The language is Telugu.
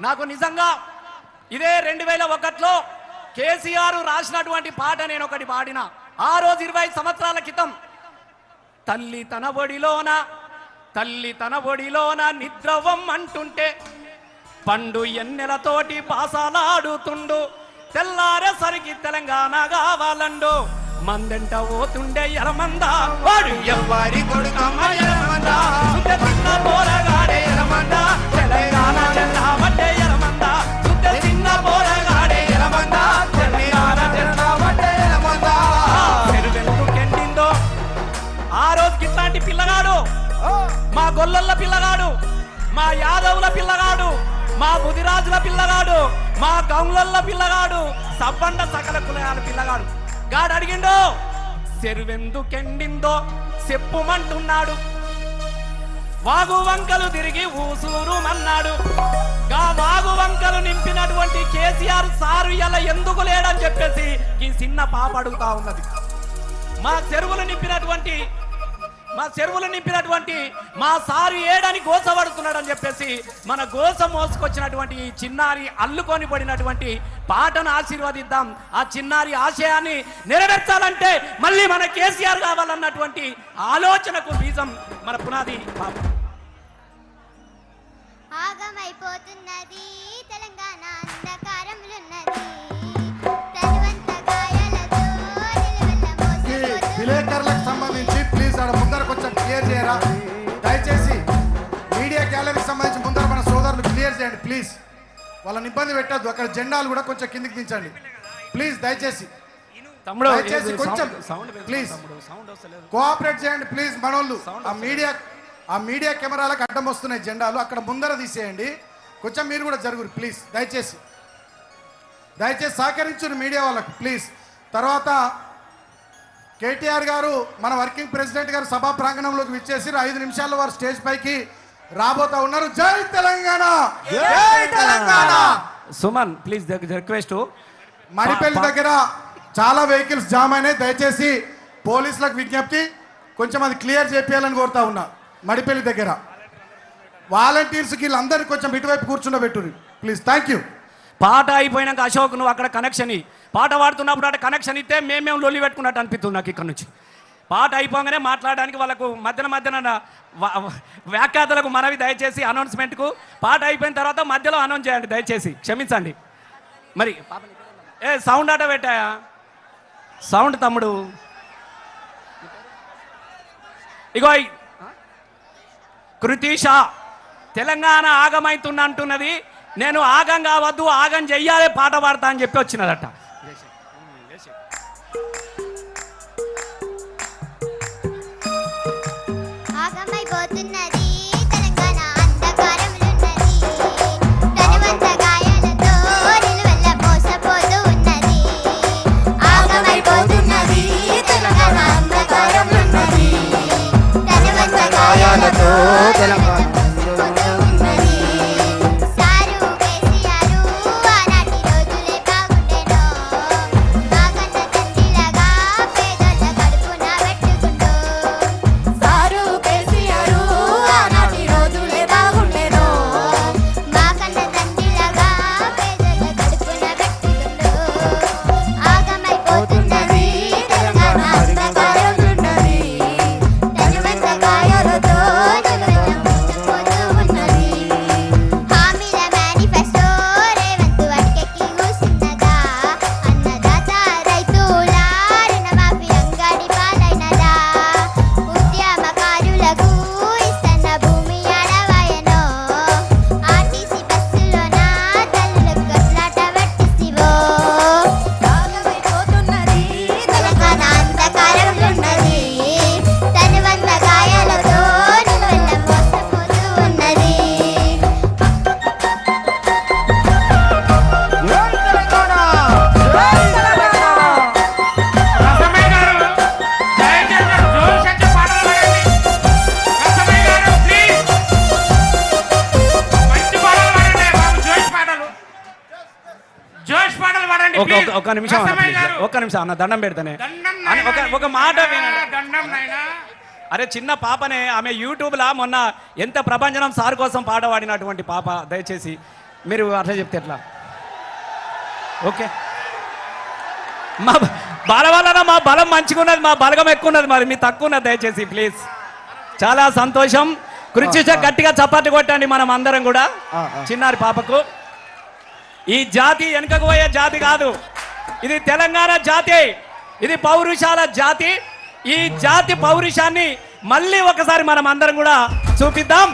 నాకు నిజంగా ఇదే 2001లో కేసీఆర్ రాసినటువంటి పాట నేను ఒకటి పాడిన. ఆ రోజు 20 సంవత్సరాల క్రితం తల్లి తన ఒడిలోన నిద్రవం అంటుంటే పండు ఎన్నెలతోటి పాసాలాడుతుండు, తెల్లారేసరికి తెలంగాణ కావాలండు, మందెంట పోతుండే ఎరమంద వాడు ఎవ్వరి కొడుకమ్మ ఎరమంద, చిన్న పోరగాడే ఎరమంద, తెలంగాణ జెండా పట్టే ఎరమంద, చిన్న పోరగాడే ఎరమంద, తెలంగాణ జెండా పట్టే ఎరమంద. చెరువెందుకెండిందో ఆ రోజుకి ఇట్లాంటి పిల్లగాడు, మా గొల్లల పిల్లగాడు, మా యాదవుల పిల్లగాడు, మా ముదిరాజుల పిల్లగాడు, మా గౌన్ల పిల్లగాడు, సబ్బండ సకల కులయాల పిల్లగాడు గాడు అడిగిండో చెరువెందుకెండిందో చెప్పుమంటున్నాడు, వాగు వంకలు తిరిగి ఊసూరు అన్నాడు. గా వాగు వంకలు నింపినటువంటి కేసీఆర్ సారు ఇలా ఎందుకు లేడని చెప్పేసి ఈ చిన్న పాప అడుగుతా ఉన్నది. మా చెరువులు నింపినటువంటి మా సారు ఏడని గోసపడుతున్నాడు అని చెప్పేసి మన గోస మోసుకొచ్చినటువంటి ఈ చిన్నారి అల్లుకొని పడినటువంటి పాటను ఆశీర్వదిద్దాం. ఆ చిన్నారి ఆశయాన్ని నెరవేర్చాలంటే మళ్ళీ మన కేసీఆర్ కావాలన్నటువంటి ఆలోచనకు బీజం మన పునాది పాప. ఆగమైపోతున్నది తెలంగాణ అంధకారంలోన్నది, విలేకరులకు సంబంధించి ప్లీజ్ ఆడ ముందర కొంచెం క్లియర్ చేయరా దయచేసి. మీడియా గ్యాలరీకి సంబంధించి ముందర మన సోదరులు క్లియర్ చేయండి ప్లీజ్. వాళ్ళని ఇబ్బంది పెట్టద్దు. అక్కడ జెండాలు కూడా కొంచెం కిందికి దించండి ప్లీజ్ దయచేసి. దయచేసి కొంచెం ప్లీజ్ కోఆపరేట్ చేయండి ప్లీజ్. మనోళ్ళు ఆ మీడియా కెమెరాలకు అడ్డం వస్తున్నాయి జెండాలు, అక్కడ ముందర తీసేయండి. కొంచెం మీరు కూడా జరుగురు ప్లీజ్ దయచేసి సహకరించురు మీడియా వాళ్ళకు ప్లీజ్. తర్వాత కేటీఆర్ గారు మన వర్కింగ్ ప్రెసిడెంట్ గారు సభా ప్రాంగణంలోకి విచ్చేసి 5 నిమిషాల్లో వారు స్టేజ్ పైకి రాబోతా ఉన్నారు. జై తెలంగాణ, జై తెలంగాణ. Suman please request. మడిపల్లి దగ్గర చాలా వెహికల్స్ జామ్ అయినాయి, దయచేసి పోలీసులకు విజ్ఞప్తి కొంచెం అది క్లియర్ చేయాలని కోరుతా ఉన్నా. మడిపల్లి దగ్గర వాలంటీర్స్ వీళ్ళందరినీ కొంచెం ఇటువైపు కూర్చుండబెట్టుర్రి ప్లీజ్. Thank you. పాట అయిపోయినాక అశోక్ నువ్వు అక్కడ కనెక్షన్ పాట పాడుతున్నప్పుడు అక్కడ కనెక్షన్ ఇస్తే మేము లొల్లి పెట్టుకున్నట్టు అనిపిస్తుంది నాకు. ఇక్కడ నుంచి పాట అయిపోగానే మాట్లాడడానికి వాళ్ళకు మధ్యన వ్యాఖ్యాతలకు మనవి దయచేసి అనౌన్స్మెంట్కు పాట అయిపోయిన తర్వాత మధ్యలో అనౌన్స్ చేయండి దయచేసి, క్షమించండి. మరి సౌండ్ ఆట పెట్టాయా? సౌండ్ తమ్ముడు ఇగో కృతీష తెలంగాణ ఆగమైతున్నది, నేను ఆగం కావద్దు ఆగం చెయ్యాలి పాట పాడతా అని చెప్పి వచ్చినదట. ఆగమైపోతున్నది తెలంగాణ అంధకారంలోన్నది, ధనవంత గాయాలతో నిలువెల్ల మోసపోతూ ఉన్నది. ఆగమైపోతున్నది తెలంగాణ అంధకారంలోన్నది, ధనవంత గాయాలతో తెలంగాణ ఒక్క నిమిషం అన్న దండం పెడతానే ఒక మాట అరే చిన్న పాపనే ఆమె యూట్యూబ్లో మొన్న ఎంత ప్రభంజనం సార్ కోసం పాట పాడినటువంటి పాప దయచేసి మీరు అట్లా చెప్తే ఎట్లా? ఓకే, మా బల వలన మా బలం మంచిగా ఉన్నది, మా బలగం ఎక్కువ ఉన్నది, మరి మీ తక్కువ ఉన్నది. దయచేసి ప్లీజ్. చాలా సంతోషం. కృషి గట్టిగా చప్పట్లు కొట్టండి మనం అందరం కూడా. చిన్నారి పాపకు. ఈ జాతి వెనుకకు పోయే జాతి కాదు, ఇది తెలంగాణ జాతి, ఇది పౌరుషాల జాతి. ఈ జాతి పౌరుషాన్ని మళ్ళీ ఒకసారి మనం అందరం కూడా చూపిద్దాం.